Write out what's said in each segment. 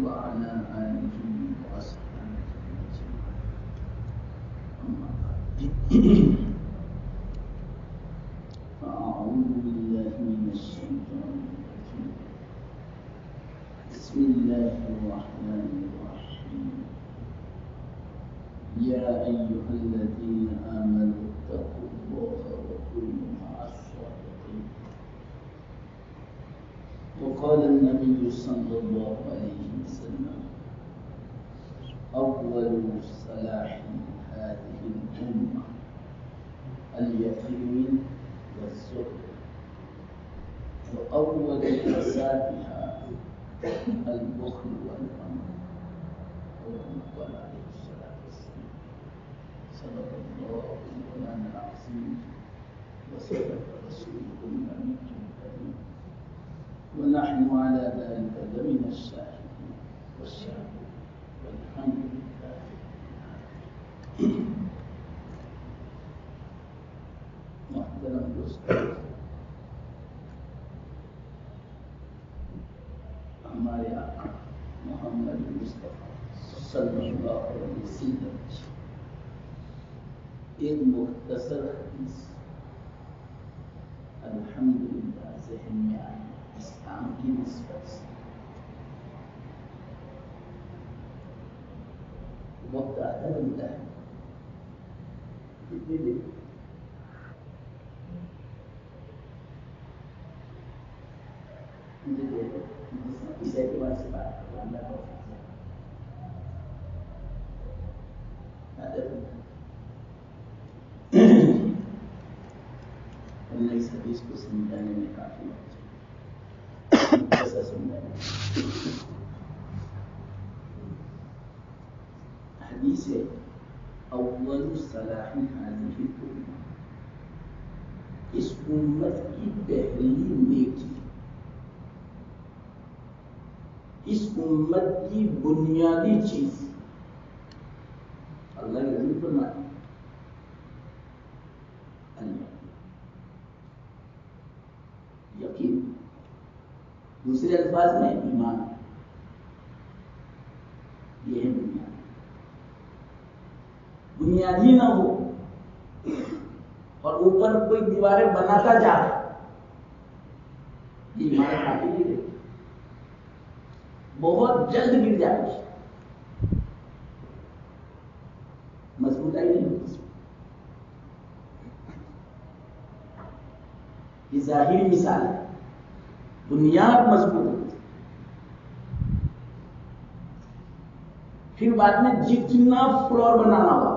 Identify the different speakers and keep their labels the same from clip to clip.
Speaker 1: وعلى آله وأصحابه أجمعين. أما بعد فأعوذ بالله من الشيطان الرجيم. بسم الله الرحمن الرحيم. يا أيها الذين آمنوا اتقوا الله وكونوا مع الصادقين. وقال النبي صلى الله عليه وسلم: أول صلاح هذه الأمة اليقين والزهد، وأول فسادها البخل والأمر. وقال عليه الصلاة والسلام: صدق الله مولانا العظيم وصدق رسوله النبي الكريم، ونحن على ذلك لمن الشاهدين والشاهدين والحمد لله. محترم دوستوں، ہمارے آقا محمد مصطفیٰ صلی اللہ علیہ وسلم ایک مختصر حدیث الحمدللہ ذہن میں آئی اسلام کی نسبت سے. وقت آدھا گھنٹہ ہے، کتنی دیر؟ مجھے دیکھو اس اعتبار سے بات کرو. اللہ کو اللہ اس حدیث کو سمجھانے میں کافی ایسا سمجھانا. حدیث ہے اول صلاح هذه الامة، اس امت کی پہلی نیکی، اس امت کی بنیادی چیز اللہ کے نبی فرمایا یقین. دوسرے الفاظ میں ایمان. یہ ہے بنیاد. بنیاد ہی نہ ہو اور اوپر کوئی دیواریں بناتا جائے، یہ ایمان کافی نہیں رہے، بہت جلد گر جائے گی، مضبوطائی نہیں ہوتی. یہ ظاہری مثال ہے. بنیاد مضبوط ہوتی، پھر بعد میں جتنا فلور بنانا ہو،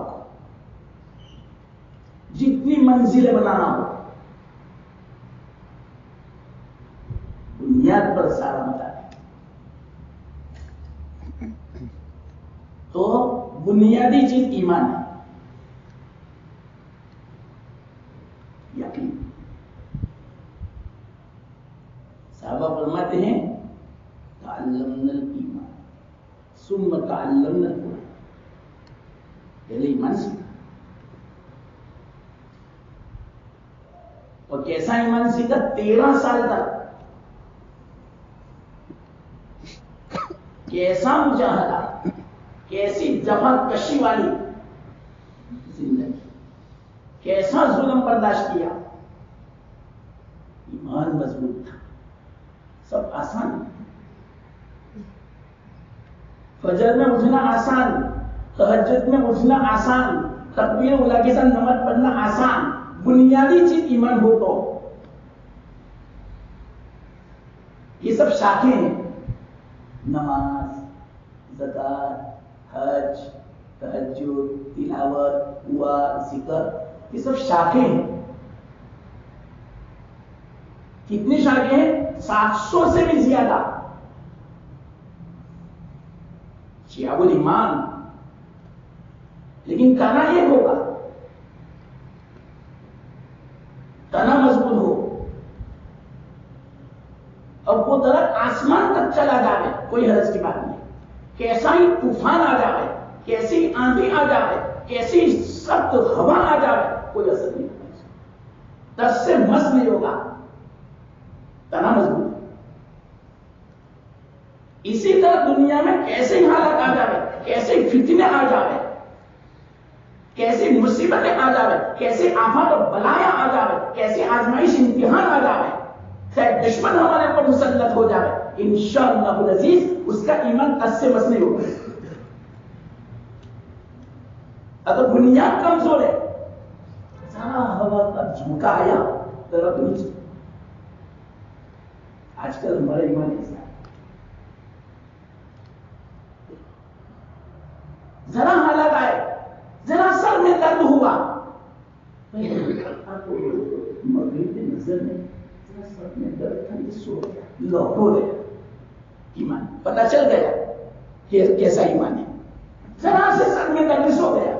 Speaker 1: جتنی منزلیں بنانا ہو، بنیاد پر سارا متا ہے. تو بنیادی چیز ایمان ہے، یقین. صحابہ فرماتے ہیں تعلمنا الایمان ثم تعلمنا القرآن. پہلے ایمان سیکھا، اور کیسا ایمان سیکھا؟ 13 سال تک کیسا مجاہدہ، کیسی جفا کشی والی زندگی، کیسا ظلم برداشت کیا. ایمان مضبوط تھا. سب آسان، فجر میں اٹھنا آسان، تہجد میں اٹھنا آسان، تکبیر اولیٰ کے ساتھ نماز پڑھنا آسان. بنیادی چیز ایمان ہو تو یہ سب شاخیں ہیں. نماز، زکات، حج، تہجد، تلاوت، دعا، ذکر، یہ سب شاخیں ہیں. کتنی شاخیں ہیں؟ 700 سے بھی زیادہ. شعب الایمان. لیکن تنا ایک ہوگا، تنا مضبوط ہو، اور وہ درخت آسمان تک چلا جائے، کوئی حرج کی بات نہیں. کیسا ہی طوفان آ جائے، کیسی آندھی آ جائے، کیسی سخت ہوا آ جائے، کوئی اثر نہیں ہوگا. دس سے مس نہیں ہوگا، تنا مضبوط. اسی طرح دنیا میں کیسے حالت آ جائے، کیسے فتنے آ جائے، کیسے مصیبتیں آ جائے، کیسے آفات و بلایاں آ جائے، کیسے آزمائش امتحان آ جائے، چاہے دشمن ہمارے اوپر مسلط ہو جائے، انشاءاللہ العزیز اس کا ایمان تس سے مس نہیں ہوگا۔ اگر بنیاد کمزور ہے، ذرا ہوا کا جھونکا آیا طرف نیچے، آج کل ہمارا ایمان ایسا ہے، ذرا حالت آئے، ذرا سر میں درد ہوا، مغرب نظر نہیں، ذرا سر میں درد تھا، یہ سو گیا، لوٹو گیا ایمان، پتہ چل گیا کہ کیسا ایمان ہے، ذرا سے سر میں درد سو گیا،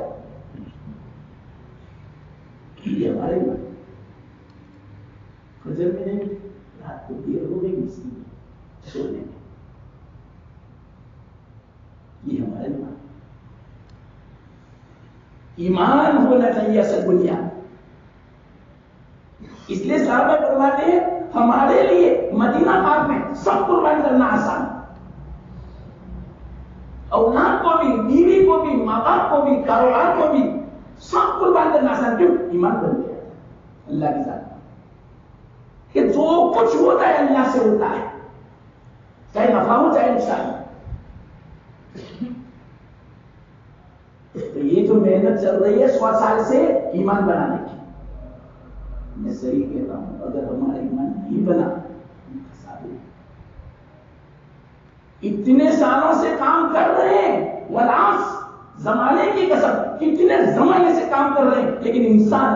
Speaker 1: یہ ہمارے ایمان۔ فجر میں نہیں، رات کو دیر ہو گئی مسکین سونے میں، یہ ہمارے ایمان۔ ایمان ہونا چاہیے اصل بنیاد۔ اس لیے صحابہ فرماتے ہیں ہمارے لیے مدینہ پاک میں سب قربان کرنا آسان ہے، اولاد کو بھی، بیوی کو بھی، ماں باپ کو بھی، کاروبار کو بھی، سب قربان کرنا آسان۔ کیوں؟ ایمان بن گیا اللہ کی ذات کہ جو کچھ ہوتا ہے اللہ سے ہوتا ہے، چاہے نفع ہو چاہے نقصان ہو۔ تو یہ جو محنت چل رہی ہے 100 سال سے ایمان بنانے کی، میں صحیح کہتا ہوں، اگر ہمارا ایمان نہیں بنا، اتنے سالوں سے کام کر رہے ہیں، ولاس زمانے کی قسم، کتنے زمانے سے کام کر رہے ہیں، لیکن انسان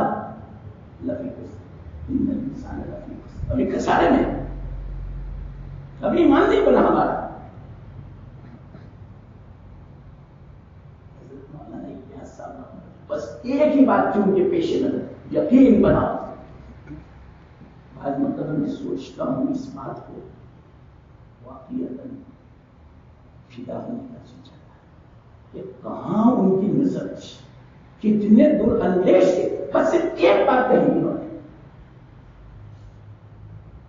Speaker 1: ابھی خسارے میں، ابھی ایمان نہیں بنا ہمارا۔ بس ایک ہی بات کیوں کے پیش نظر یقین بناؤ۔ آج مطلب میں سوچتا ہوں اس بات کو، واقعی فدا ہونے کا سوچا کہ کہاں ان کی نظر کتنے دور اندیش تھے، بس صرف ایک بات کہی انہوں نے،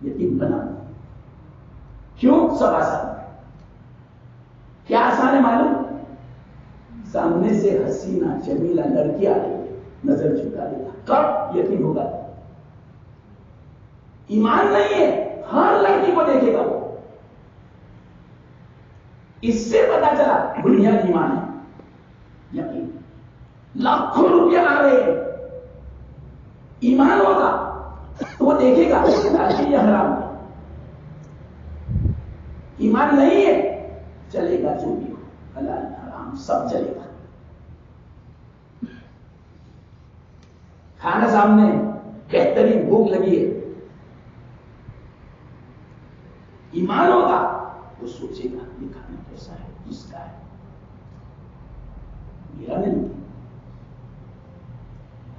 Speaker 1: یقین بنا۔ کیوں؟ سب آسان ہے۔ کیا آسان ہے معلوم؟ سامنے سے حسینہ جمیلہ لڑکی آ رہی ہے، نظر جھکا لیا، کب یقین ہوگا؟ ایمان نہیں ہے، ہر لڑکی کو دیکھے گا وہ، اس سے پتا چلا بنیاد ایمان ہے، یقین۔ لاکھوں روپیہ آ رہے ہیں، ایمان ہوگا تو وہ دیکھے گا یہ حرام ہے، ایمان نہیں ہے چلے گا جو بھی ہو، حلال حرام سب چلے گا۔ کھانا سامنے، بہترین بھوک لگی ہے، ایمان ہوگا وہ سوچے گا یہ کھانا کیسا ہے، کس کا ہے، میرا نہیں۔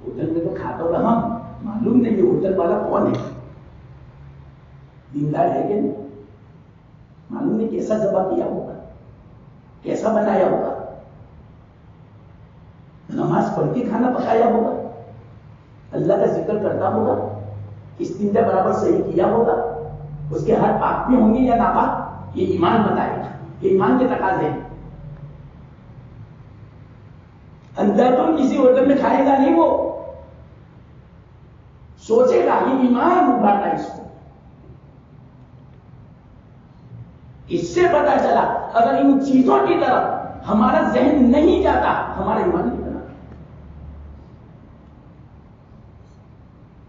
Speaker 1: ہوٹل میں تو کھاتا رہا، معلوم نہیں یہ ہوٹل والا کون ہے، دیندار ہے کہ نہیں، معلوم نہیں کیسا ذبح کیا ہوگا، کیسا بنایا ہوگا، نماز پڑھ کے کھانا پکایا ہوگا، اللہ کا ذکر کرتا ہوگا، استنجا برابر صحیح کیا ہوگا، اس کے ہاتھ پاک میں ہوں گے یا ناپاک، یہ ایمان بتائے گا، یہ ایمان کے تقاضے ہیں۔ اندر تم کسی ہوٹل میں کھائے گا نہیں، وہ سوچے گا، یہ ایمان ابھارتا ہے اس کو۔ اس سے پتا چلا اگر ان چیزوں کی طرف ہمارا ذہن نہیں جاتا، ہمارا ایمان نہیں بنا۔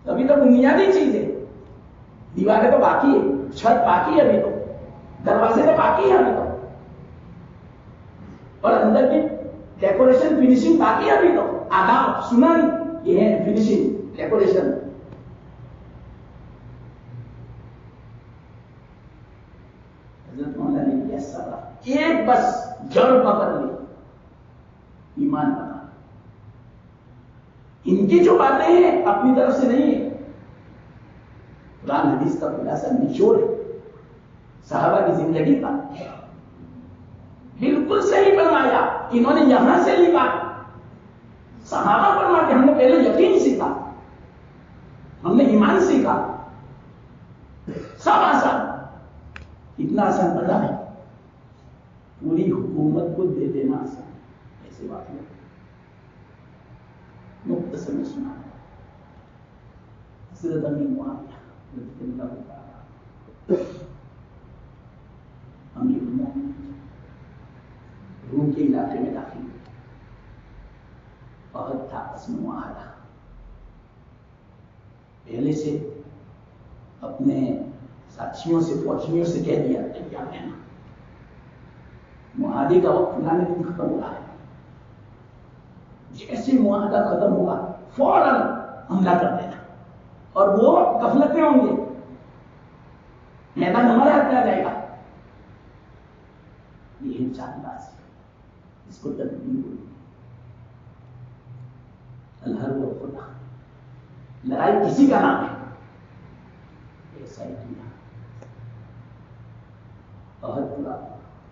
Speaker 1: ابھی تو بنیادی چیز ہے، دیواریں تو باقی ہے، چھت باقی ہے ابھی تو، دروازے تو باقی ہے ابھی تو، اور اندر کی ڈیکوریشن فنیشنگ باقی ہے ابھی تو، آداب سنن یہ ہے فنیشنگ ڈیکوریشن۔ حضرت مولانا نے کیا سبب، ایک بس جڑ پکڑ لی، ایمان بنا۔ ان کی جو باتیں ہیں اپنی طرف سے نہیں ہے، قرآن حدیث کا خلاصہ نچوڑ ہے، صحابہ کی زندگی کا بالکل صحیح فرمایا۔ انہوں نے یہاں سے لکھا، صحابہ فرماتے ہم نے پہلے یقین سیکھا، ہم نے ایمان سیکھا، سب آسان، اتنا آسان بنا ہے پوری حکومت کو دے دینا آسان، ایسی بات نہیں. مختصر میں سنا حضرت امیر معاویہ رضی اللہ تعالیٰ امیر المومنین روم کے علاقے میں داخل ہوئے. عہد تھا آپس میں معاہدہ. پہلے سے اپنے ساتھیوں سے فوجیوں سے کہہ دیا تیار رہنا، معاہدے کا وقت فلانے دن ختم ہوا ہے، جیسے معاہدہ ختم ہوا فوراً حملہ کر دینا، اور وہ غفلت میں ہوں گے، میدان ہمارے ہاتھ میں آ جائے گا. یہ چال بازی، اس کو تدبیر بولتے ہیں. الحرب والخدع، لڑائی کسی کا نام ہے. ایسا ہی کیا عہد پورا،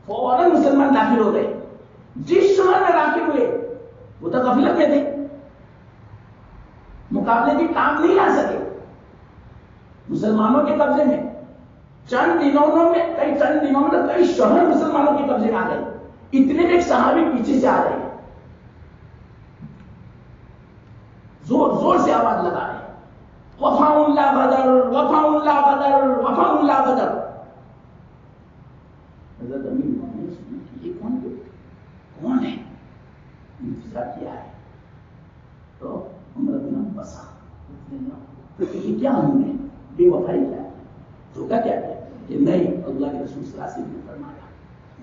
Speaker 1: فوراً مسلمان داخل ہو گئے. جس شہر میں داخل ہوئے وہ تو غفلت میں تھے، مقابلے کی کام نہیں لا سکے. مسلمانوں کے قبضے میں چند دنوں میں کئی شہر مسلمانوں کے قبضے میں آ گئے. اتنے میں ایک صحابی پیچھے سے آ رہے ہیں، زور زور سے آواز لگا رہے ہیں، وفا اللہ بدر، وفا اللہ بدر، وفا اللہ بدر. حضرت امیر نے سنا کہ یہ کون ہے؟ انتظار کیا ہے تو عمر بن بسا یہ کیا ہم نے بے وفائی کیا، دھوکہ کیا کیا؟ کہ نہیں، اللہ کے رسول صلی اللہ علیہ وسلم نے فرمایا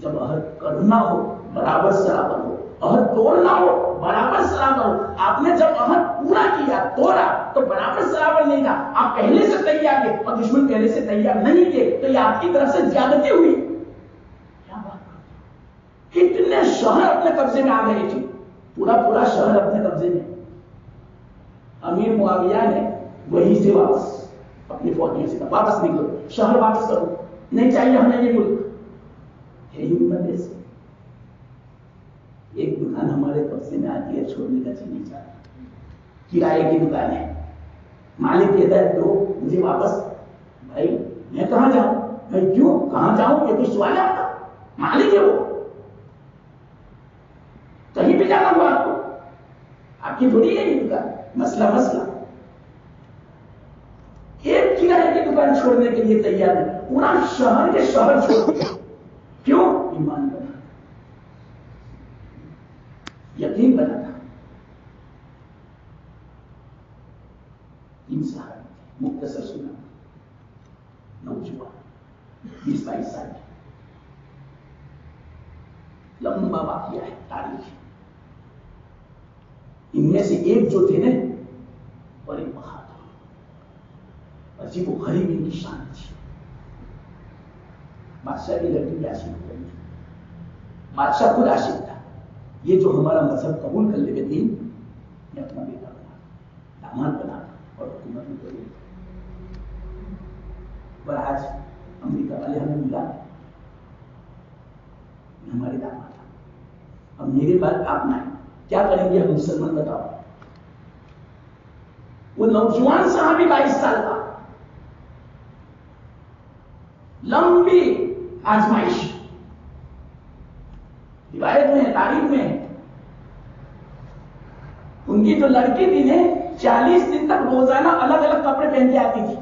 Speaker 1: جب عہد کرنا ہو برابر سرابر ہو، عہد توڑنا ہو برابر سرابر ہو. آپ نے جب عہد پورا کیا توڑا تو برابر سرابر نہیں تھا. آپ پہلے سے تیار تھے اور دشمن پہلے سے تیار نہیں تھے، تو یہ آپ کی طرف سے زیادتی ہوئی. کیا بات کرتے، کتنے شہر اپنے قبضے میں آ گئے تھے، پورا شہر اپنے قبضے میں. امیر معاویہ نے وہیں سے واپس اپنی فوجیوں سے کہا واپس نکلو، شہر واپس کرو، نہیں چاہیے ہمیں یہ ملک. یہی ہمت ہے. ایک دکان ہمارے قبضے میں آتی ہے، چھوڑنے کا چیز نہیں چاہتا، کرائے کی دکان ہے. مالک کہتا ہے تو مجھے واپس. بھائی میں کہاں جاؤں؟ میں کیوں کہاں جاؤں؟ یہ کوئی سوال ہے آپ کا؟ مالک ہے وہ، کہیں بھی جانا ہوا آپ کو، آپ کی تھوڑی ہے یہ دکان. مسئلہ ایک کرائے کی دکان چھوڑنے کے لیے تیار ہے، پورا شہر کے شہر چھوڑ دیا. کیوں؟ ایمان بنا، یقین بنا تھا. انسان مختصر سنا، نوجوان 20-22 سال کے، لمبا واقعہ ہے تاریخ. ان میں سے ایک جو تھے نا بڑے بہادر، عجیب و غریب ان کی شان تھی. بادشاہ کی لڑکی بھی عاشق ہو گئی، بادشاہ خود عاشق تھا. یہ جو ہمارا مذہب قبول کر لے گا دین، یہ اپنا بیٹا بنا، داماد بنا اور حکومت میں کرے. پر آج امریکہ والے ہمیں ملا، ہمارے داماد. اب میرے بعد آپ نہ کیا کریں گے ہم مسلمان؟ بتاؤ. وہ نوجوان صحابی 22 سال کا، لمبی آزمائش، روایت میں ہے، تاریخ میں ہے. ان کی جو لڑکی تھی نے 40 دن تک روزانہ الگ الگ کپڑے پہن کے آتی تھی،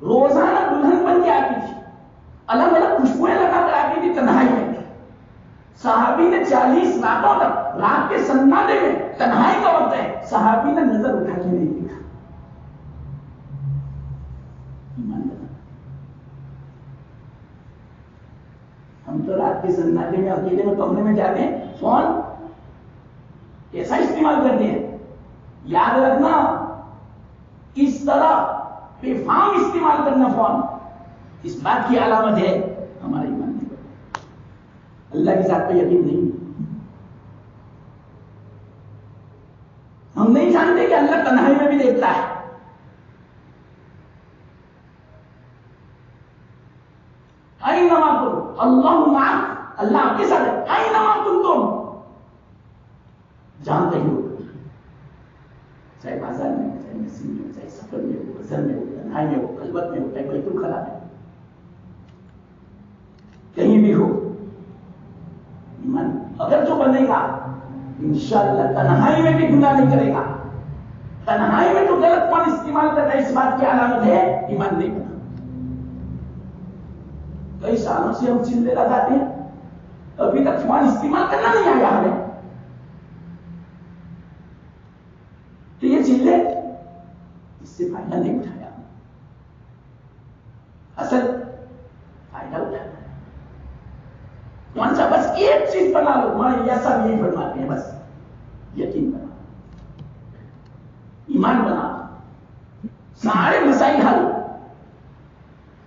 Speaker 1: روزانہ دلہن بن کے آتی تھی، الگ الگ خوشبوئیں لگا کر آتی تھی تنہائی میں. صحابی نے 40 راتوں تک، رات کے سناٹے میں، تنہائی کا وقت ہے، صحابی نے نظر اٹھا کے نہیں دیکھا. ہم تو رات کے سناٹے میں اکیلے میں کمرے میں جاتے ہیں، فون کیسا استعمال کرتے ہیں. یاد رکھنا، اس طرح بے فام استعمال کرنا فون، اس بات کی علامت ہے ہمارا ایمان نہیں بڑھتا، اللہ کی ذات پہ یقین نہیں. ہم نہیں جانتے کہ اللہ تنہائی میں بھی دیکھتا ہے. اینما کنتم اللہ معک، اللہ آپ کے ساتھ ہے. اینما کنتم، جہاں کہیں ہو، چاہے بازار میں ہو، چاہے مسجد میں ہو، چاہے سفر میں ہو، غزل میں ہو، تنہائی میں ہو، خلوت میں ہو، چاہے بیت الخلا میں ہو، کہیں بھی ہو، بنے گا انشاءاللہ تنہائی میں بھی گناہ نہیں کرے گا. تنہائی میں تو غلط فون استعمال کرنا اس بات کی علامت ہے ایمان نہیں بنا. کئی سالوں سے ہم چلے لگاتے ہیں ابھی تک فون استعمال کرنا نہیں آیا ہمیں. تو یہ چلے اس سے فائدہ نہیں اٹھایا. اصل فائدہ اٹھانا ہے کون سا؟ بس ایک چیز بنا لو. ہمارے یہ سب یہی فرماتے ہیں بس یقین بنا، ایمان بنا، سارے مسائل حل.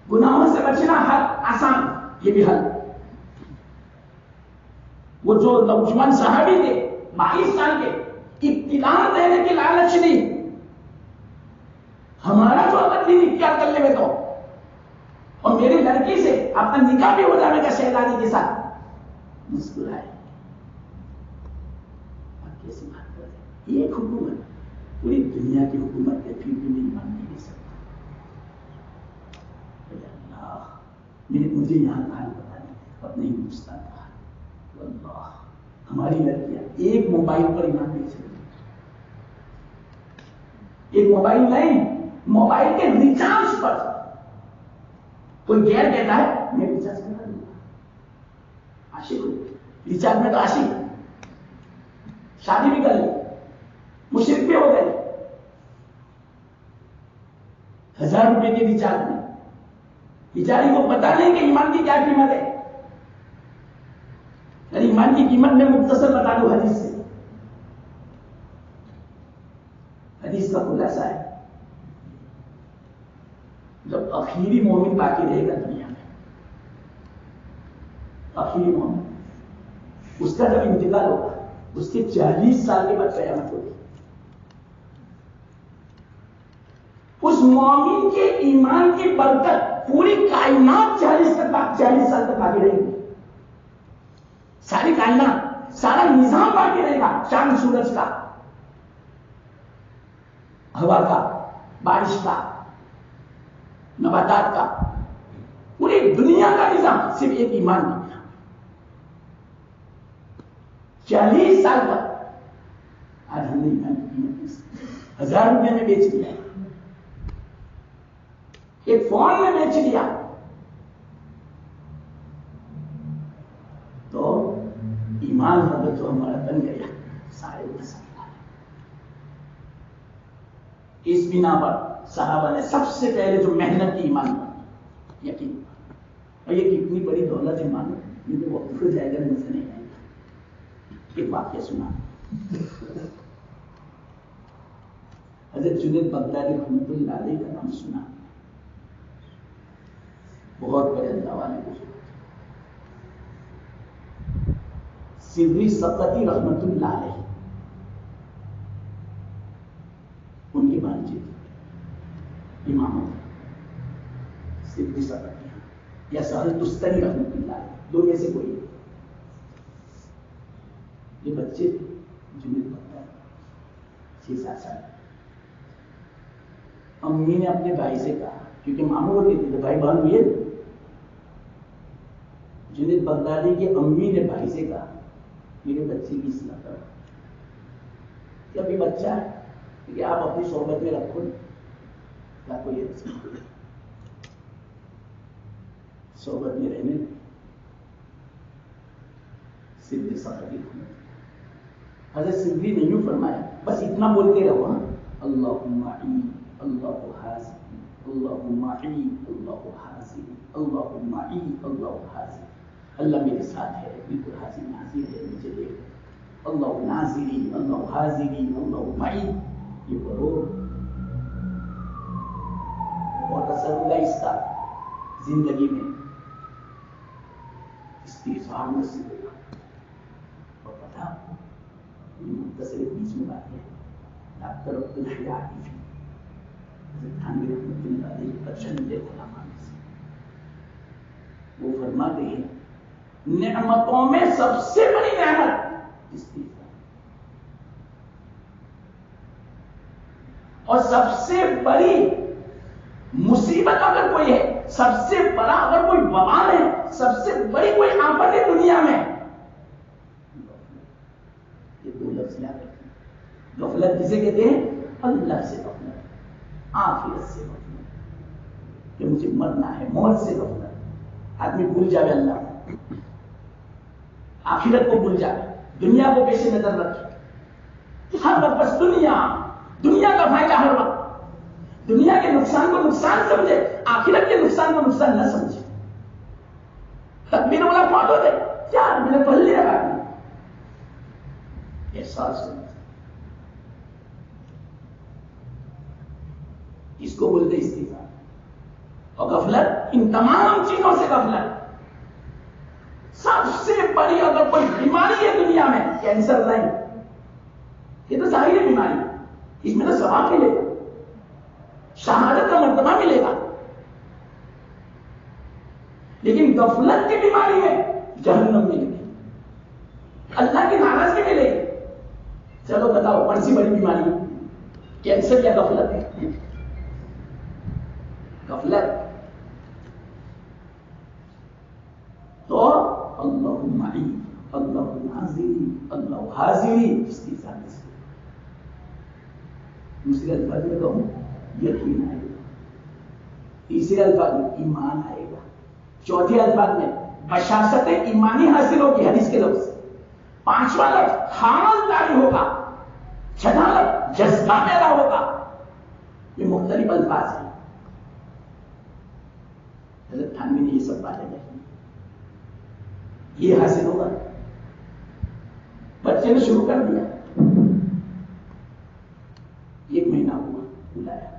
Speaker 1: گناہوں سے بچنا حل آسان، یہ بھی حل. وہ جو نوجوان صحابی تھے 22 سال کے، ابتداء دینے کی لالچ نہیں، ہمارا جو اگر دین اختیار کر لے تو اور میری لڑکی سے اپنا نکاح بھی ہو جانے کا شہزادی کے ساتھ مسکرائے. اور کیسی بات کر رہے ہیں؟ ایک حکومت پوری دنیا کی حکومت ہے پھر بھی نہیں مان نہیں سکتا. اللہ مجھے یہاں کا حال بتا دیں اپنے ہندوستان کا حال. اللہ ہماری لڑکیاں ایک موبائل پر ایمان نہیں سکتی. ایک موبائل نہیں، موبائل کے ریچارج پر کوئی غیر کہتا ہے میں ریچارج کرا دوں گا. عاشق ریچارج میں تو عاشق، شادی بھی کر لی، مشرک بھی ہو گئے. 1000 روپے کے ریچارج میں بیچاری کو پتا نہیں کہ ایمان کی کیا قیمت ہے. ایمان کی قیمت میں مختصر بتا دوں حدیث سے. حدیث کا خلاصہ ہے جب آخری مومن باقی رہے گا دنیا میں، آخری مومن اس کا جب انتقال ہوگا اس کے 40 سال کے بعد قیامت ہوگی. اس مومن کے ایمان کی برکت پوری کائنات 40 سال تک باقی رہے گی. ساری کائنات، سارا نظام باقی رہے گا، چاند سورج کا، ہوا کا، بارش کا، نباتات کا، پوری دنیا کا نظام صرف ایک ایمان میں. 40 سال تک. آج ہم نے ایمان کی قیمت 1000 روپے میں بیچ دیا، ایک فون میں بیچ دیا تو ایمان اگر جو ہمارا بن گیا سارے مسائل. اس بنا پر صحابہ نے سب سے پہلے جو محنت کی ایمان بنا یقین. اور یہ کتنی بڑی دولت ہے مانو، یہ تو وقت ہو جائے گا نظر نہیں آئے گا. ایک واقعہ سنا، حضرت جنید بغدادی رحمۃ اللہ علیہ کا نام سنا، بہت بڑے اللہ والے بزرگ. سری سقطی رحمۃ اللہ علیہ ان کی بانجی امام سری سقطی یا سہل تستری رحمۃ اللہ علیہ، دو میں سے کوئی. یہ بچے تھے جنید بغدادی 6-7 سال. امی نے اپنے بھائی سے کہا، کیونکہ ماموں ہوتے تھے بھائی بہن ہوئے، جنید بغدادی کی امی نے بھائی سے کہا میرے بچے کی اصلاح کرو، کہ ابھی بچہ ہے کہ آپ اپنی صحبت میں رکھو یہ صحبت میں رہنے. سدھی سقطی حضرت سدھی نے یوں فرمایا، بس اتنا بولتے رہو، اللہم عی اللہ حاضری اللہم عی اللہ حاضری اللہم عی اللہ حاضری. اللہ میرے ساتھ ہے، بالکل حاضر ناظر ہے، مجھے دیکھ. اللہ ناظری اللہ حاضری اللہ معی. یہ پڑھو، بہت اثر ہوگا اس کا زندگی میں. استغفار نصیب ہوگا. اور پتہ یہ مختصر بیچ میں بات ہے. ڈاکٹر عبدالحیاتی حضرت تھانوی رحمۃ اللہ علیہ پسند علماء میں سے، وہ فرماتے ہیں نعمتوں میں سب سے بڑی نعمت استغفار، اور سب سے بڑی مصیبت اگر کوئی ہے، سب سے بڑا اگر کوئی وبال ہے، سب سے بڑی کوئی آفت ہے دنیا میں، غفلت کسے کہتے ہیں؟ اللہ سے غفلت، آخرت سے غفلت، کہ مجھے مرنا ہے، موت سے غفلت، آدمی بھول جائے اللہ، آخرت کو بھول جائے، دنیا کو پیش نظر رکھے، ہر وقت بس دنیا کا فائدہ، ہر وقت دنیا کے نقصان کو نقصان سمجھے، آخرت کے نقصان کو نقصان نہ سمجھے۔ تکبیر والا فوت ہو گئے، کیا میں نے پڑھ لیا آدمی، احساس ہونا، اس کو بولتے استغفار۔ اور غفلت، ان تمام چیزوں سے غفلت، سب سے بڑی اگر کوئی بیماری ہے دنیا میں، کینسر نہیں، یہ تو ظاہری بیماری، اس میں تو ثواب ملے گا، شہادت کا مرتبہ ملے گا، لیکن غفلت کی بیماری میں جہنم ملے گی، اللہ کی ناراضگی ملے گی۔ چلو بتاؤ کون سی بڑی بیماری ہے، کینسر یا غفلت ہے؟ غفلت۔ تو اللہ معی، اللہ ناظری، اللہ حاضری، اس کی ذات سے دوسرے الفاظ میں کہوں یقین آئے گا، تیسرے الفاظ میں ایمان آئے گا، چوتھے الفاظ میں بشاشت ایمانی حاصل ہوگی حدیث کے لفظ، پانچواں لفظ حال جاری ہوگا، چھٹا لفظ جذبہ پیدا ہوگا۔ یہ مختلف الفاظ ہیں، حضرت تھانوی نے یہ سب باتیں کہی، یہ حاصل ہوگا۔ بچے نے شروع کر دیا، 1 مہینہ ہوا، بلایا،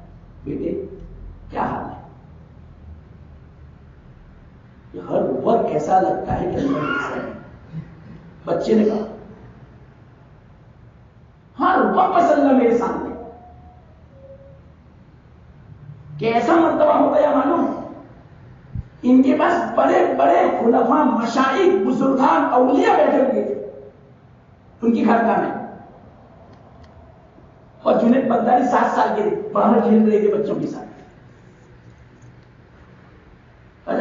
Speaker 1: بیٹے کیا حال ہے؟ یہ ہر وقت ایسا لگتا ہے کہ اللہ ایسا ہے۔ بچے نے کہا ہر وقت بس اللہ میرے سامنے، کہ ایسا مرتبہ ہو گیا معلوم، ان کے پاس بڑے بڑے خلفاء، مشائخ، بزرگان، اولیاء بیٹھے ہوئے تھے ان کی خانقاہ میں، اور جنید بغدادی 7 سال کے تھے، باہر کھیل رہے تھے بچوں کے ساتھ۔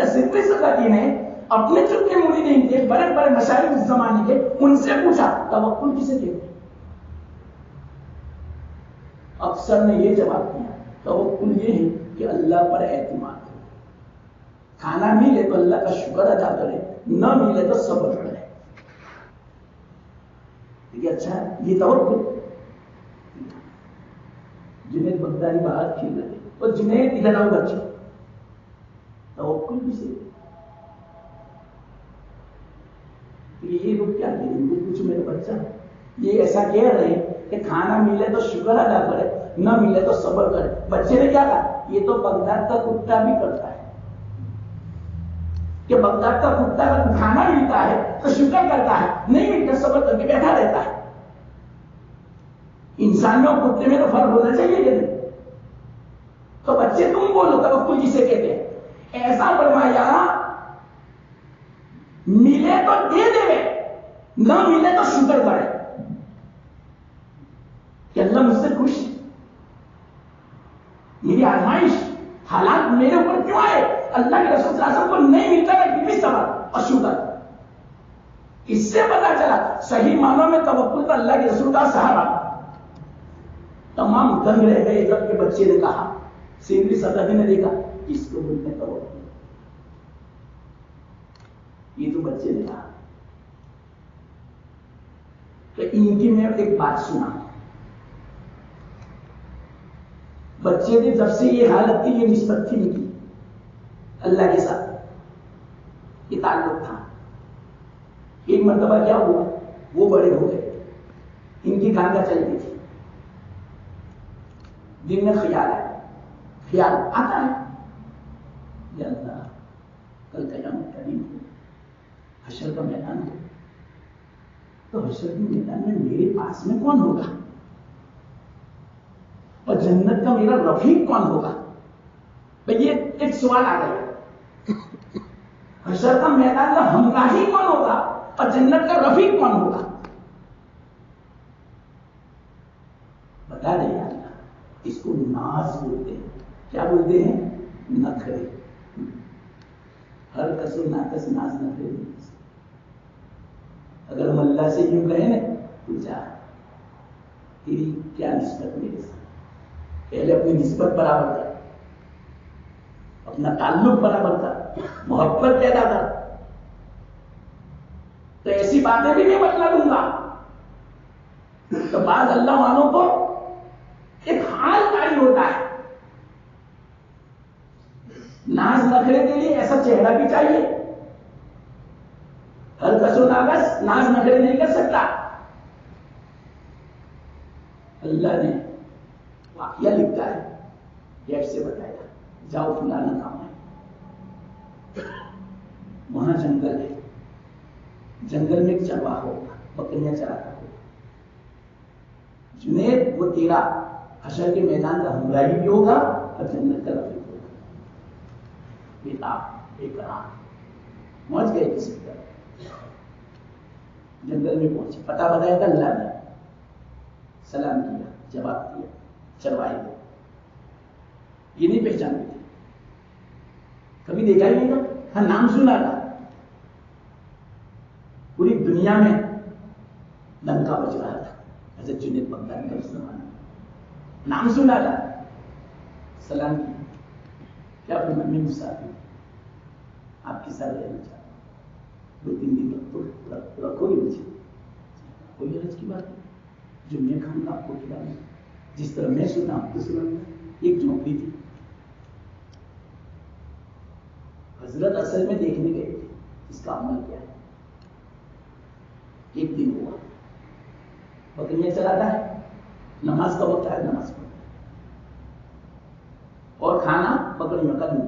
Speaker 1: صدیق سقطی نے اپنے چپ کے مریدین تھے، بڑے بڑے مشائخ اس زمانے کے، ان سے پوچھا توکل کسے کہتے ہیں؟ اکثر نے یہ جواب دیا توکل یہ ہے کہ اللہ پر اعتماد ہو، کھانا ملے تو اللہ کا شکر ادا کرے، نہ ملے تو صبر کرے۔ اچھا یہ توکل؟ جنید بغدادی باہر کھیل رہے اور جنید ادھر آؤ بچے، توکل کسے؟ یہ لوگ کیا کہیں گے؟ کچھ میرے بچہ یہ ایسا کہہ رہے ہیں کہ کھانا ملے تو شکر ادا کرے، نہ ملے تو صبر کرے۔ بچے نے کیا کہا؟ یہ تو بغداد کا کتا بھی کرتا ہے، کہ بغداد کا کتا اگر کھانا ملتا ہے تو شکر کرتا ہے، نہیں ملتا صبر کر کے بیٹھا رہتا ہے۔ انسانوں اور کتے میں تو فرق ہونا چاہیے کہ نہیں؟ تو بچے تم بولو توکل جسے کہتے ہیں، ایسا فرمایا ملے تو دے دے، نہ ملے تو شکر کرے، کہ اللہ مجھ سے خوش، میری آزمائش حالات میرے اوپر کیوں آئے، اللہ کے رسول صلی اللہ علیہ وسلم کو نہیں ملتا میں پھر بھی صبر اور شکر۔ اس سے پتا چلا صحیح معنوں میں توکل تو اللہ کے رسول کا سہارا۔ تمام دنگ رہ گئے جب کہ بچے نے کہا، سیدھی سطح نے دیکھا، اس کو بولتے ہیں توکل۔ یہ تو بچے نے کہا کہ ان کی میں ایک بات سنا، بچے نے جب سے یہ حالت تھی، یہ نسبت تھی ان کی اللہ کے ساتھ، یہ تعلق تھا۔ ایک مرتبہ کیا ہوا، وہ بڑے ہو گئے، ان کی خانقاہ چلتی تھی، دن میں خیال آتا ہے، یا اللہ کل قیامت کا دن ہو، حشر کا میدان ہو، تو حشر کے میدان میں میرے پاس میں کون ہوگا، اور جنت کا میرا رفیق کون ہوگا؟ یہ ایک سوال آ گیا، حشر کا میدان کا ہمراہی کون ہوگا اور جنت کا رفیق کون ہوگا؟ بتا دیں اللہ، اس کو ناز بولتے ہیں۔ کیا بولتے ہیں؟ نخرے۔ ہر کس و ناقص ناز نخرے۔ اگر ہم اللہ سے یوں کہیں نا تو جا تیری کیا نسبت میرے ساتھ؟ پہلے اپنی نسبت برابر کر، اپنا تعلق برابر کر، محبت پیدا کر، تو ایسی باتیں بھی نہیں بتلا دوں گا۔ تو بعض اللہ والوں کو ایک حال تاری ہوتا ہے، ناز نخرے کے لیے ایسا چہرہ بھی چاہیے، ہر کس و ناقص ناز نخرے نہیں کر سکتا۔ اللہ نے واقعہ لکھتا ہے، گیٹ سے بتایا، جاؤ فلانا کام ہے، وہاں جنگل ہے، جنگل میں ایک چرواہ ہوگا، بکریاں چراتا ہوگا، جنید وہ تیرا حشر کے میدان کا ہمراہی بھی ہوگا اور جنت کا رفیق ہوگا۔ بیٹا ایک پہنچ گئے کسی طرح، جنگل میں پہنچے، پتہ بتایا تھا اللہ نے، سلام کیا، جواب دیا، چرواہے کو یہ نہیں پہچانتے تھے، کبھی دیکھا ہی نہیں تھا، ہاں نام سنا تھا، پوری دنیا میں ڈنکا بج رہا تھا حضرت جنید بغدادی کا اس زمانے میں، نام سنا تھا، سلام کیا، کیا اپنی ممی مسافر آپ کے ساتھ رہنا چاہتا ہوں، 2-3 دن رکھو گے مجھے؟ کوئی حرج کی بات ہے، جو میں کھاؤں گا آپ کو کھلاؤں گا، جس طرح میں سنا آپ کو سناؤں گا۔ ایک جھونپڑی تھی، حضرت اصل میں دیکھنے گئے تھے اس کا عمل کیا ہے۔ ایک دن ہوا، بکریاں چلاتا ہے، نماز کا وقت ہے، نماز پڑھتا ہے، اور کھانا بکریوں کا نہیں،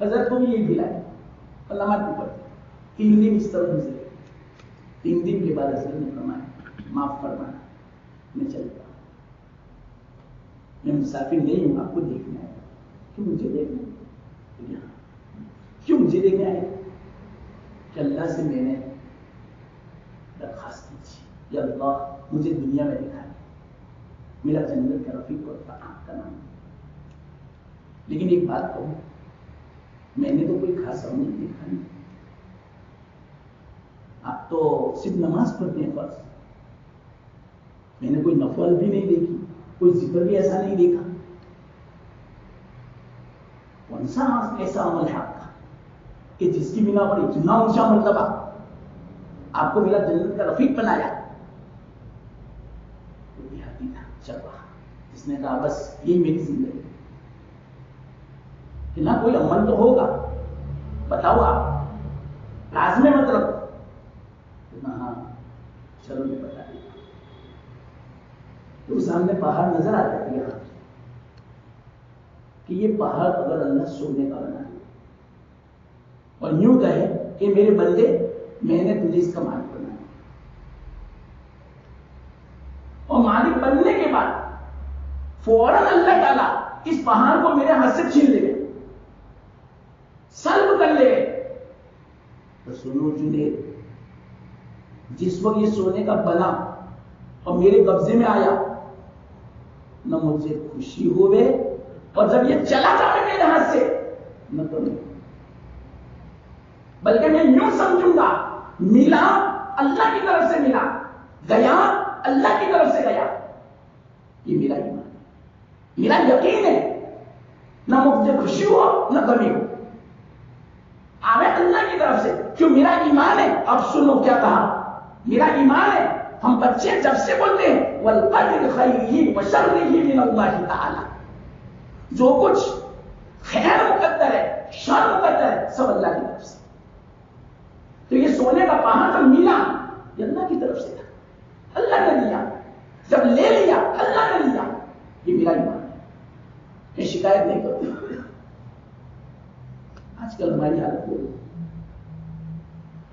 Speaker 1: حضرت کو بھی یہی کھلائے اور نماز بھی پڑھتے۔ 3 دن اس طرح گزرے، 3 دن کے بعد حضرت نے فرمایا معاف فرمانا، میں چلتا ہوں، میں مسافر نہیں ہوں، آپ کو دیکھنا ہے۔ کیوں مجھے دیکھنا ہے؟ کیوں مجھے دیکھنا ہے؟ کہ اللہ سے میں نے درخواست کی تھی، یا اللہ مجھے دنیا میں دکھا دے، میرا جنت کا رفیق اور آپ کا نام، لیکن ایک بات کہوں، میں نے تو کوئی خاص عمل دیکھا نہیں، آپ تو صرف نماز پڑھتے ہیں فرض، میں نے کوئی نفل بھی نہیں دیکھی، کوئی ذکر بھی ایسا نہیں دیکھا، کون سا ایسا عمل ہے آپ کا کہ جس کی بنا پر اتنا اونچا مرتبہ آپ کو میرا جنت کا رفیق بنایا؟ تو دیہاتی تھا چرواہا، جس نے کہا بس یہی میری زندگی کہ نہ کوئی عمل تو ہوگا، بتاؤ آپ لازم ہے، مطلب ہاں چلو میں بتا دیا۔ تو سامنے پہاڑ نظر آ جاتی ہے کہ یہ پہاڑ اگر اللہ سونے کا بنا دے اور یوں کہے کہ میرے بندے میں نے تجھے اس کا مالک بنایا، اور مالک بننے کے بعد فوراً اللہ تعالیٰ اس پہاڑ کو میرے ہاتھ سے چھین لے گئے، سلب کر لے گئے، تو سنو جنید، جس وقت یہ سونے کا بنا اور میرے قبضے میں آیا، نہ مجھے خوشی ہوئے، اور جب یہ چلا جائے میرے ہاتھ سے نہ کروں، بلکہ میں یوں سمجھوں گا ملا اللہ کی طرف سے ملا، گیا اللہ کی طرف سے گیا۔ یہ میرا ایمان ہے، میرا یقین ہے، نہ مجھے خوشی ہو نہ غمی ہو، آوے اللہ کی طرف سے، کیوں میرا ایمان ہے۔ اب سنو کیا کہا، میرا ایمان ہے، ہم بچے جب سے بولتے ہیں والقدر خیرہ وشرہ من اللہ تعالی، جو کچھ خیر مقدر ہے شر مقدر ہے سب اللہ کی طرف سے۔ تو یہ سونے کا پہاڑ جب ملا یہ اللہ کی طرف سے تھا، اللہ نے دیا، جب لے لیا اللہ نے لیا، یہ میرا ایمان ہے، میں شکایت نہیں کرتا۔ آج کل ہماری حالت ہو،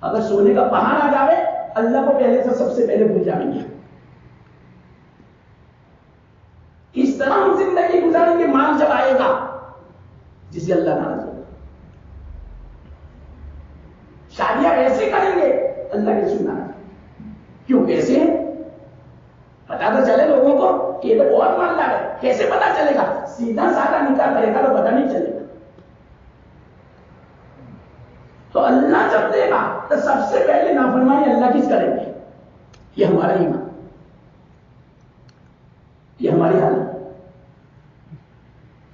Speaker 1: اگر سونے کا پہاڑ آ جائے اللہ کو پہلے سے سب سے پہلے بھول جائیں گے، کس طرح ہم زندگی گزاریں گے مال جب آئے گا جسے اللہ ناراض ہوگا، شادیاں ایسے کریں گے اللہ کے سنا، کیوں ایسے پتا تو چلے لوگوں کو کہ یہ تو بہت مالدار ہے، کیسے پتا چلے گا؟ سیدھا سادہ نکاح کرے گا تو پتا نہیں چلے گا، تو اللہ جب دے گا تو سب سے پہلے نافرمانی اللہ کس کریں گے؟ یہ ہمارا ایمان، یہ ہماری حالت ہے.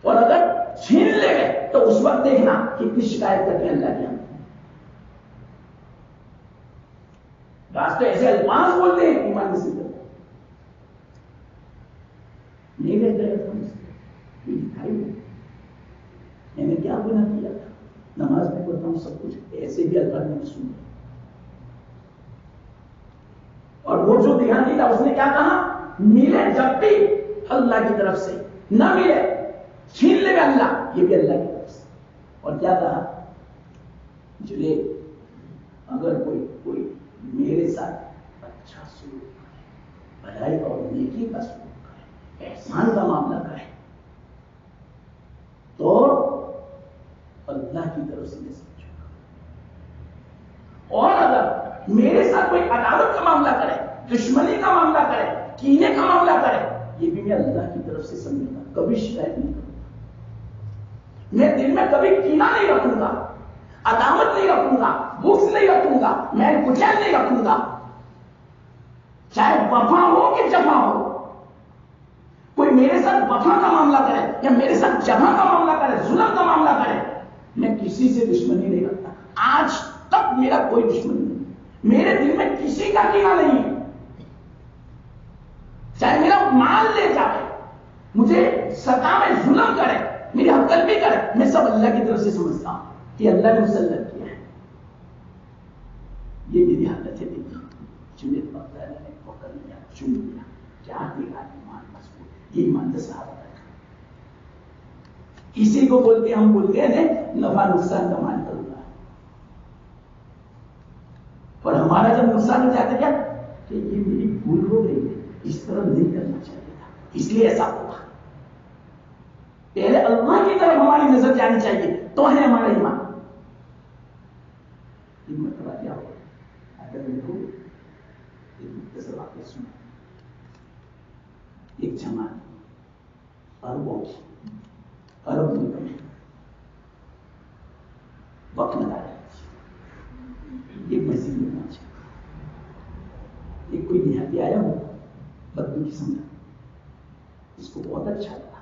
Speaker 1: اور اگر چھین لے گئے تو اس وقت دیکھنا کتنی شکایت کرتے ہیں اللہ کی. ہم راستے ایسے الفاظ بولتے ہیں ایمان نصیب کرتے نہیں رہتے دکھائی میں نے کیا گناہ کیا تھا. نماز میں پڑھتا ہوں سب کچھ ایسے بھی الفاظ میں سن. اور وہ جو دھیان نہیں تھا اس نے کیا کہا ملے جب بھی اللہ کی طرف سے نہ ملے چھین لے گا اللہ یہ بھی اللہ کی طرف سے. اور کیا کہا چلے اگر کوئی میرے ساتھ اچھا سلوک کرے بھلائی اور نیکی کا سلوک کرے احسان کا معاملہ کرے تو اللہ کی طرف سے میں سمجھوں گا. اور اگر میرے ساتھ کوئی عداوت کا معاملہ کرے دشمنی کا معاملہ کرے کینے کا معاملہ کرے یہ بھی میں اللہ کی طرف سے سمجھوں گا. کبھی شکایت نہیں کروں گا. میں دل میں کبھی کینہ نہیں رکھوں گا عداوت نہیں رکھوں گا بغض نہیں رکھوں گا میں کچھ نہیں رکھوں گا. چاہے وفا ہو کہ جفا ہو کوئی میرے ساتھ وفا کا معاملہ کرے یا میرے ساتھ جفا کا معاملہ کرے ظلم کا معاملہ کرے میں کسی سے دشمنی نہیں رکھتا. آج تک میرا کوئی دشمن نہیں میرے دل میں کسی کا کینہ نہیں ہے. چاہے میرا مال لے جائے مجھے ستا میں ظلم کرے میری حقل بھی کرے میں سب اللہ کی طرف سے سمجھتا ہوں کہ اللہ نے مسلط کیا ہے. یہ میری حالت ہے. چنے پکڑ نے پکڑ لیا چن لیا کیا دیکھا ایمان مضبوط یہ ایمان کا صحابہ ہے. اسی کو بولتے ہم بول گئے ہیں نفع نقصان کا مان کروں گا. اور ہمارا جب نقصان ہو جاتا کیا کہ یہ میری بھول ہو گئی ہے اس طرح نہیں کرنا چاہیے تھا اس لیے ایسا ہوگا. پہلے اللہ کی طرف ہماری نظر جانی چاہیے تو ہے ہمارا ایمان. مطلب کیا ہوگا اگر دیکھو ایک مختصر واقعہ سنا. ایک جماعت عربوں کی عرب ملک میں وقت لگا رہی تھی. ایک مسجد میں پہنچا ایک کوئی دیہاتی آیا ہو بدو قسم کا اس کو بہت اچھا لگا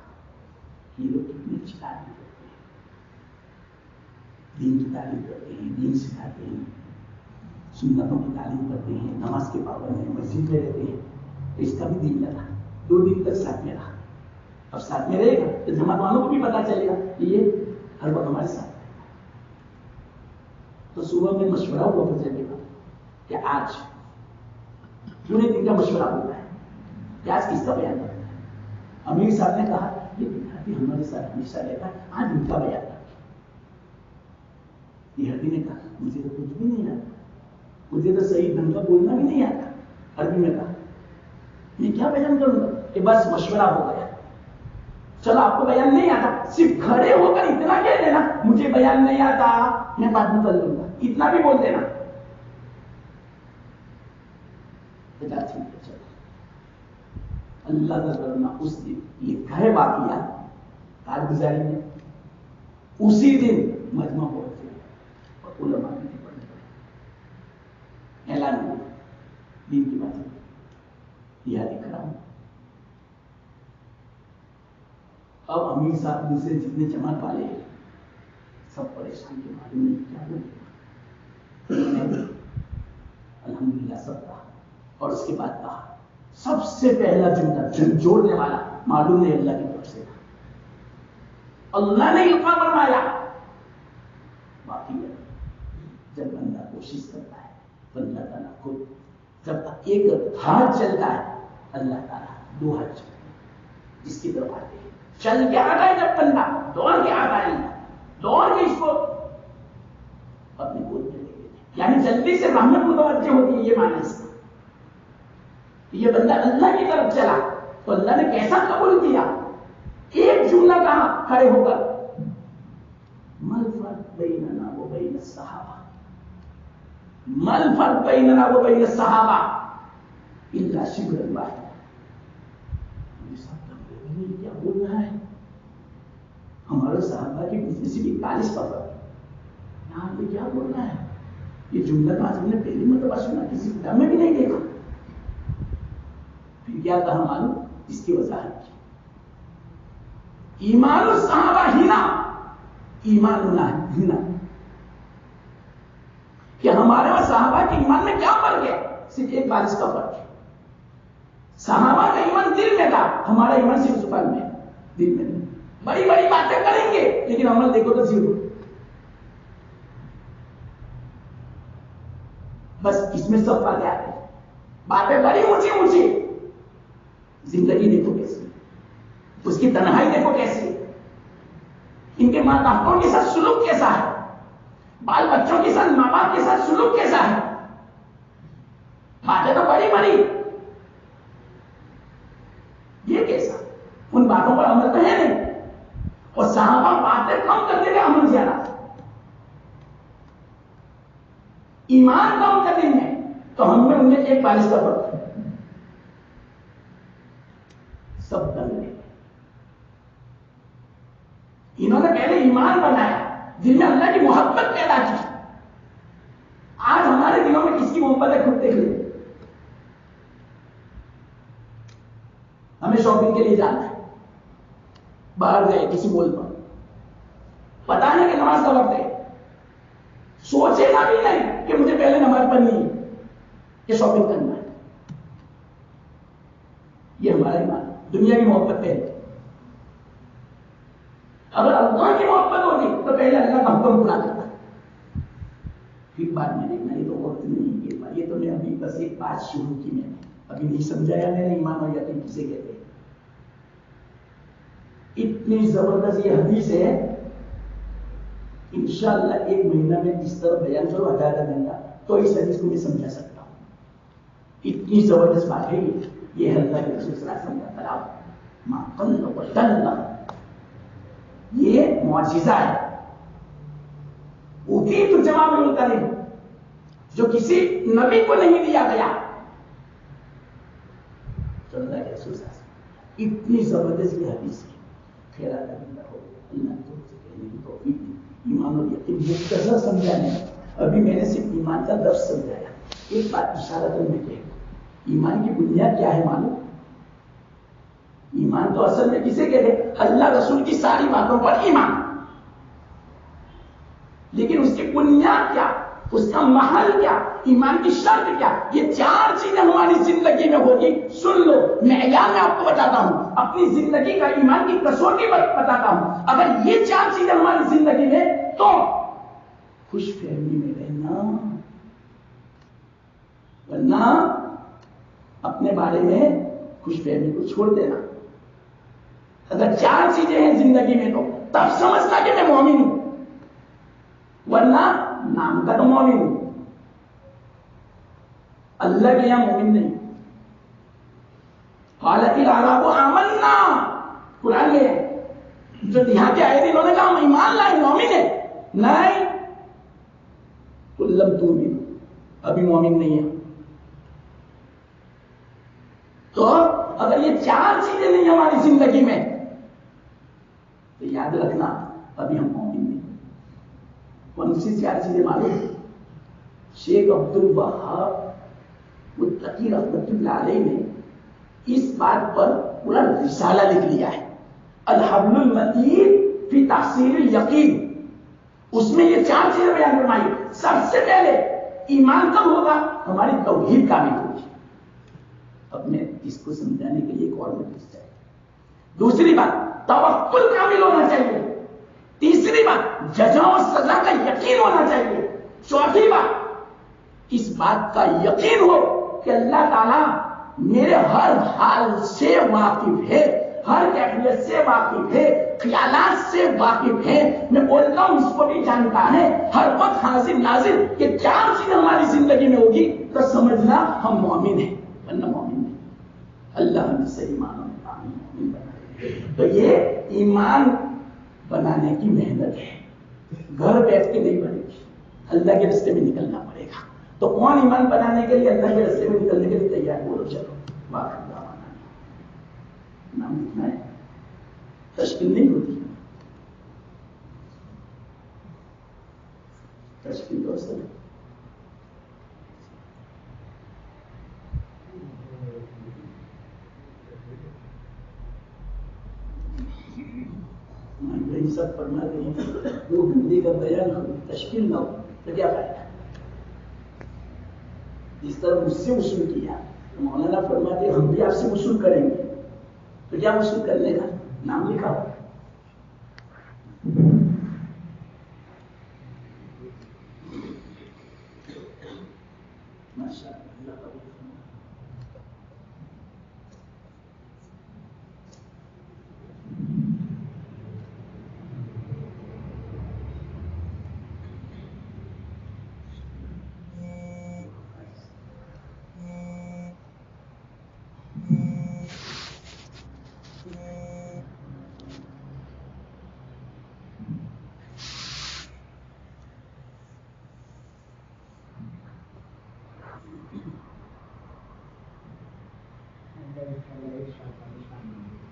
Speaker 1: کہ یہ لوگ کتنی اچھی تعلیم کرتے ہیں دین کی تعلیم کرتے ہیں دین سکھاتے ہیں سنتوں کی تعلیم کرتے ہیں نماز کے پابند ہیں مسجد میں رہتے ہیں. اس کا بھی دل لگا 2 دن تک ساتھ میں رہا. اب ساتھ میں رہے گا تو جماعت والوں کو بھی پتا چلے گا کہ یہ ہر وقت ہمارے ساتھ. تو صبح میں مشورہ ہوا فجر کے بعد کہ آج پورے دن کا مشورہ ہوتا ہے کہ آج کس کا بیان کرنا ہے. امیر صاحب نے کہا یہ دیہاتی ہمارے ساتھ ہمیشہ رہتا ہے آج ان کا بیان کرنا. دیہاتی نے کہا مجھے تو کچھ بھی نہیں آتا مجھے تو صحیح ڈھنگ کا بولنا بھی نہیں آتا. عربی میں کہا میں کیا بیان کروں گا کہ بس مشورہ ہو گیا چلو آپ کو بیان نہیں آتا صرف کھڑے ہو کر اتنا کہہ دینا مجھے بیان نہیں آتا میں بعد میں کر لوں گا اتنا بھی بول دینا. اللہ کا کرنا اس دن لکھا ہے واقعہ کارگزاری میں اسی دن مجمع پہنچے اور علماء نے پڑھنے پڑے اعلان ہوا دین کی بات یہ دکھ رہا ہوں. اب امیر صاحب دوسرے جتنے جماعت والے ہیں سب پریشان کے معلوم نہیں کیا بولے. الحمدللہ سب کہا اور اس کے بعد کہا سب سے پہلا جملہ جوڑنے والا معلوم نہیں اللہ کی طرف سے تھا. اللہ نے القا فرمایا باقی جب بندہ کوشش کرتا ہے تو اللہ تعالیٰ خود جب ایک ہاتھ چلتا ہے اللہ تعالیٰ 2 ہاتھ چلتے ہیں جس کی طرف آتے ہیں چل کے آتا ہے جب بندہ دوڑ کے آتا ہے دوڑ کے اس کو اپنے گود میں لے لیتے یعنی جلدی سے رحمت متوجہ ہوتی ہے. یہ معنی اس کا یہ بندہ اللہ کی طرف چلا تو اللہ نے کیسا قبول کیا. ایک جملہ کہا کھڑے ہو کر مل فرق بیننا و بین الصحابہ مل فرق بیننا و بین الصحابہ الا شبر واحد. کیا بول رہا ہے ہمارے صحابہ کے بیچ میں سے 41 کا فرق ہے یہاں پہ کیا بول رہا ہے. یہ جملہ تو آج ہم نے پہلی مرتبہ سنا کسی کتاب میں بھی نہیں دیکھا. پھر کیا کہا معلوم اس کی وضاحت کی. ایمان الصحابہ ہینا، ایمان ہینا کہ ہمارے اور صحابہ کے ایمان میں کیا فرق ہے؟ صرف ایک بات اس کا فرق ہے. صحابہ کا ایمان دل میں تھا، ہمارا ایمان صرف زبان میں، دل میں نہیں. بڑی بڑی باتیں کریں گے لیکن عمل دیکھو تو زیرو. بس اس میں سب فرق آ گئے. باتیں بڑی اونچی اونچی، زندگی دیکھو کیسی، اس کی تنہائی دیکھو کیسی، ان کے ماں باپوں کے ساتھ سلوک کیسا ہے، بال بچوں کے ساتھ ماں باپ کے ساتھ سلوک کیسا ہے. باتیں تو بڑی بڑی، یہ کیسا؟ ان باتوں پر عمل تو ہے نہیں. اور صحابہ باتیں کم کرتے تھے، عمل زیادہ. ایمان کم کرنے میں تو ہم میں ان میں ایک بارش کا فرق ہے. سب دنگ لے، انہوں نے پہلے ایمان بنایا، دل میں اللہ کی محبت پیدا کی. آج ہمارے دلوں میں کس کی محبت ہے خود دیکھ لیں. ہمیں شاپنگ کے لیے جانا ہے، باہر گئے کسی مال پر، پتا نہیں کہ نماز کا وقت ہے، سوچے گا بھی نہیں کہ مجھے پہلے نماز پڑھنی ہے کہ شاپنگ کرنا ہے. یہ ہمارا ایمان. دنیا کی محبت پہلے. اگر اللہ کی محبت ہوتی تو پہلے اللہ کا حکم پورا کرتا. پھر بعد میں دیکھنا، یہ تو وقت نہیں، یہ تو میں ابھی بس ایک بات شروع کی، میں نے ابھی نہیں سمجھایا میرا ایمان اور یقین کسے کہتے ہیں. اتنی زبردست یہ حدیث ہے، انشاءاللہ ایک مہینہ میں اس طرح بیان کرو آدھا گھنٹہ تو اس حدیث کو میں سمجھا سکتا ہوں. اتنی زبردست بات ہے یہ اللہ کے رسول صلی اللہ علیہ وسلم کا کلام ما قل وجل، یہ معجزہ ہے. اوتیت الجوامع الکلم، جو کسی نبی کو نہیں دیا گیا. اللہ کے رسول صلی اللہ علیہ وسلم اتنی زبردست یہ حدیث ہے. خیر اللہ ہو، اللہ تو کہنے کی توفیق دی. ایمان اور یقین مختصر سمجھانے، ابھی میں نے صرف ایمان کا لفظ سمجھایا. ایک بات اشارہ میں کہہ دوں، ایمان کی بنیاد کیا ہے معلوم؟ ایمان تو اصل میں کسے کہتے ہیں؟ اللہ رسول کی ساری باتوں پر ایمان. لیکن اس کی بنیاد کیا، اس کا محل کیا، ایمان کی شرط کیا؟ یہ چار چیزیں ہماری زندگی میں ہوگی. سن لو، معیار میں آپ کو بتاتا ہوں، اپنی زندگی کا ایمان کی کسوٹی بتاتا ہوں. اگر یہ چار چیزیں ہماری زندگی میں، تو خوش فہمی میں رہنا، ورنہ اپنے بارے میں خوش فہمی کو چھوڑ دینا. اگر چار چیزیں ہیں زندگی میں تو تب سمجھنا کہ میں مومن ہوں، ورنہ نام کا تو مومن ہوں، اللہ کے یہاں مومن نہیں. قالت الاعراب آمنا، قرآن میں جو دیہاتی آئے تھے انہوں نے کہا ہم ایمان لائے، مومن ہے. نہیں، قل لم تؤمنوا، ابھی مومن نہیں ہے. تو اگر یہ چار چیزیں نہیں ہماری زندگی میں تو یاد رکھنا ابھی ہم مومن نہیں. کون سی چار چیزیں معلوم؟ شیخ عبد الوہاب متقی رحمۃ اللہ علیہ نے اس بات پر پورا رسالہ لکھ لیا ہے، الحبل المتین فی تحصیل الیقین. اس میں یہ چار چیزیں بیان فرمائی. سب سے پہلے ایمان کب ہوگا؟ ہماری توحید کامل ہوگی. اب میں اس کو سمجھانے کے لیے ایک اور نوٹس چاہیے. دوسری بات، توکل کامل ہونا چاہیے. تیسری بات، جزا و سزا کا یقین ہونا چاہیے. چوتھی بات، اس بات کا یقین ہو کہ اللہ تعالیٰ میرے ہر حال سے واقف ہے، ہر کیفیت سے واقف ہے، خیالات سے واقف ہے. میں بولتا ہوں اس کو بھی جانتا ہے، ہر وقت حاضر ناظر. یہ چار چیزیں ہماری زندگی میں ہوگی تو سمجھنا ہم مومن ہیں، ورنہ مومن نہیں. اللہ ہمیں صحیح معنوں میں مومن بنائے. تو یہ ایمان بنانے کی محنت ہے، گھر بیٹھ کے نہیں بنے گی، اللہ کے راستے میں نکلنا پڑے گا. تو کون ایمان بنانے کے لیے اللہ کے راستے میں نکلنے کے لیے تیار؟ بولو چلو. نام لکھنا ہے، تشکیل نہیں ہوتی، تشکیل تو اصل ہے. بھائی سب فرما رہے ہیں وہ بندے کا بیان تشکیل نہ ہو تو کیا فائدہ؟ جس طرح مجھ سے وصول کیا تو مولانا فرماتے ہم بھی آپ سے وصول کریں گے، تو کیا وصول کرنے کا نام لکھا ہو؟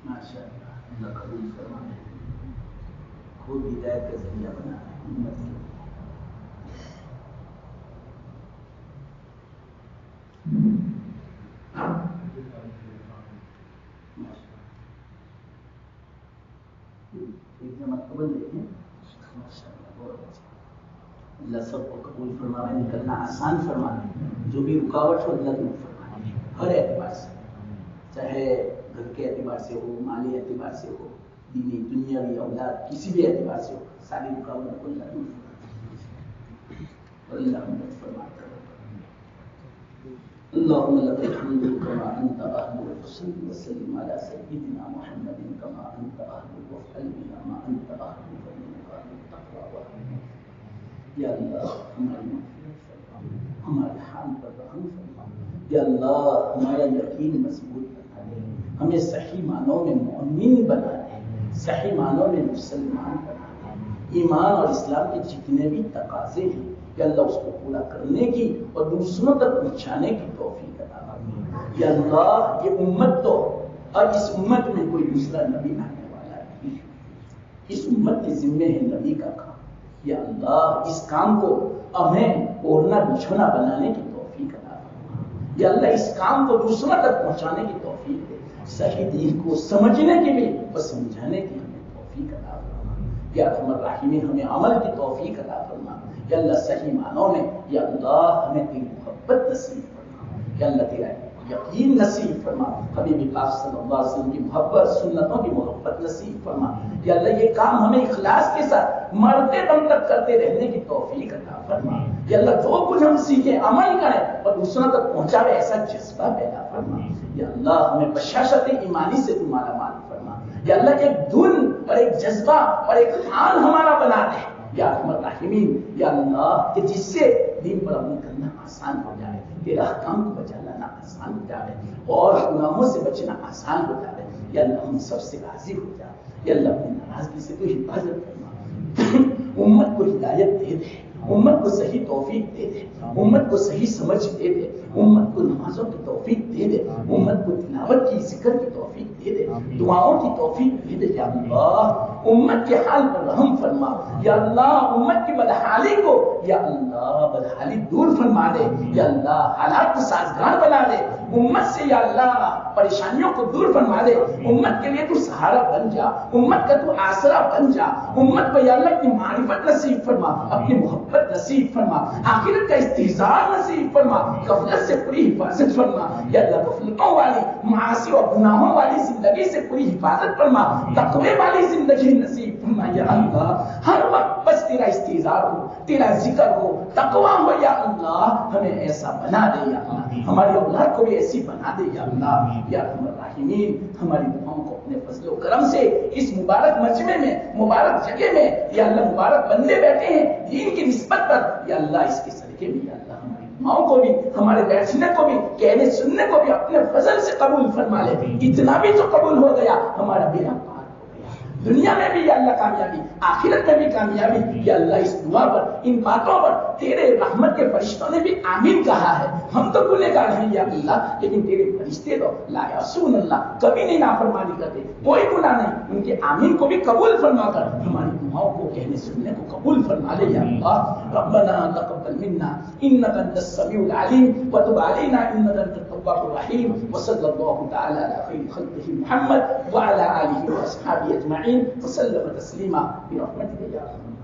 Speaker 1: ماشاء اللہ اللہ قبول فرمائے، خود ہدایت کا ذریعہ بنا امت کے اللہ سب کو قبول فرمائے، نکلنا آسان فرمائے، جو بھی رکاوٹ ہو اللہ دور فرمائے ہر اعتبار سے، چاہے گھر کے اعتبار سے ہو، مالی اعتبار سے ہو، دینی دنیاوی اولاد کسی بھی اعتبار سے ہو، ساری رکاوٹ کو اللہ دور فرمائے اور اللہ مدد فرماتا ہے۔ اللهم لك الحمد كما انت اهل، وصل وسلم على سيدنا محمد كما انت اهل، وافعل بنا ما انت اهل، فانك اهل التقوى والرحمة۔ یا اللہ ہماری مغفرت فرما، ہمارے حال پر رحم فرما، یا اللہ ہمارا یقین مضبوط بنا دے، ہمیں صحیح معنوں میں مؤمن بنا دے، صحیح معنوں میں مسلمان بنا دے، ایمان اور اسلام کے جتنے بھی تقاضے ہیں کہ اللہ اس کو پورا کرنے کی اور دوسروں تک پہنچانے کی توفیق عطا فرما۔ یا اللہ یہ امت تو اور اس امت میں کوئی دوسرا نبی آنے والا نہیں، اس امت کے ذمے ہے نبی کا کام۔ یا اللہ اس کام کو ہمیں اوڑھنا بچھونا بنانے کی توفیق عطا فرما۔ یا اللہ اس کام کو دوسروں تک پہنچانے کی توفیق دے، صحیح دین کو سمجھنے کی بھی اور سمجھانے کی ہمیں توفیق عطا فرما۔ یا ارحم الراحمین ہمیں عمل کی توفیق عطا فرما۔ یا اللہ صحیح معنوں میں یا اللہ ہمیں تیری محبت نصیب فرما، یا اللہ تیرا یقین نصیب فرما، حبیب پاک صلی اللہ علیہ وسلم کی محبت، سنتوں کی محبت نصیب فرما۔ یا اللہ یہ کام ہمیں اخلاص کے ساتھ مرتے دم تک کرتے رہنے کی توفیق عطا فرما۔ یا اللہ جو کچھ ہم سیکھیں عمل کریں اور دوسروں تک پہنچاوے ایسا جذبہ پیدا فرما۔ یا اللہ ہمیں بشاشت ایمانی سے تو مالا مال فرما۔ یا اللہ ایک دھن اور ایک جذبہ اور ایک حال ہمارا بنا دے یا ارحم الراحمین۔ یا اللہ کہ جس سے دین پر عمل کرنا آسان ہو جائے، تیرا احکام کو بچا لانا آسان ہو جائے اور گناہوں سے بچنا آسان ہو جائے۔ یا اللہ ہم سب سے راضی ہو جائے۔ یا اللہ اپنی ناراضگی سے تو حفاظت فرما، امت کو ہدایت دے دے، امت کو صحیح توفیق دے دے، امت کو صحیح سمجھ دے دے، امت کو نمازوں کی توفیق دے دے، امت کو تلاوت کی ذکر کی توفیق دے دے، دعاؤں کی توفیق دے دے۔ یا اللہ امت کے حال پر رحم فرما۔ یا اللہ امت کی بدحالی کو یا اللہ بدحالی دور فرما دے۔ یا اللہ حالات کو سازگار بنا دے، امت سے یا اللہ پریشانیوں کو دور فرما دے، امت کے لیے تو سہارا بن جا، امت کا تو آسرا بن جا، امت کو یا اللہ اپنی معرفت نصیب فرما، اپنی محبت نصیب فرما، آخرت کا استحضار نصیب فرما، غفلت سے پوری حفاظت فرما۔ یا اللہ غفلتوں والی معاصی اور گناہوں والی زندگی سے پوری حفاظت فرما، تقوی والی زندگی نصیب فرما۔ یا اللہ ہر وقت بس تیرا استحضار ہو، تیرا ذکر ہو، تقوی ہو۔ یا اللہ ہمیں ایسا بنا دے، یا اللہ ہماری اولاد کو بھی ایسی بنا دے۔ یا اللہ یا ارحم الراحمین ہماری دعاؤں کو اپنے فضل و کرم سے اس مبارک مجمع میں، مبارک جگہ میں یا اللہ مبارک بندے بیٹھے ہیں دین کی نسبت پر، یا اللہ اس کے صدقے میں یا اللہ ہماری دعاؤں کو بھی، ہمارے بیٹھنے کو بھی، کہنے سننے کو بھی اپنے فضل سے قبول فرما لے۔ اتنا بھی تو قبول ہو گیا ہمارا بیڑا پار ہو گیا، دنیا میں بھی یا اللہ کامیابی، آخرت میں بھی کامیابی۔ یا اللہ اس دعا پر، ان باتوں پر تیرے رحمت کے فرشتوں نے بھی آمین کہا ہے۔ ہم تو گنہگار ہیں یا اللہ، لیکن تیرے فرشتے تو لا یعصون اللہ کبھی نہیں نافرمانی کرتے، کوئی گناہ نہیں، ان کے آمین کو بھی قبول فرما کر ہماری دعاؤں کو، کہنے سننے کو قبول فرما لے۔ یا اللہ ربنا تقبل منا انك انت السميع العليم وتب علينا انك انت التواب الرحيم. وصلى الله تعالى على خير خلقه محمد وعلى آله وأصحابه أجمعين وسلم تسليما برحمتك يا أرحم.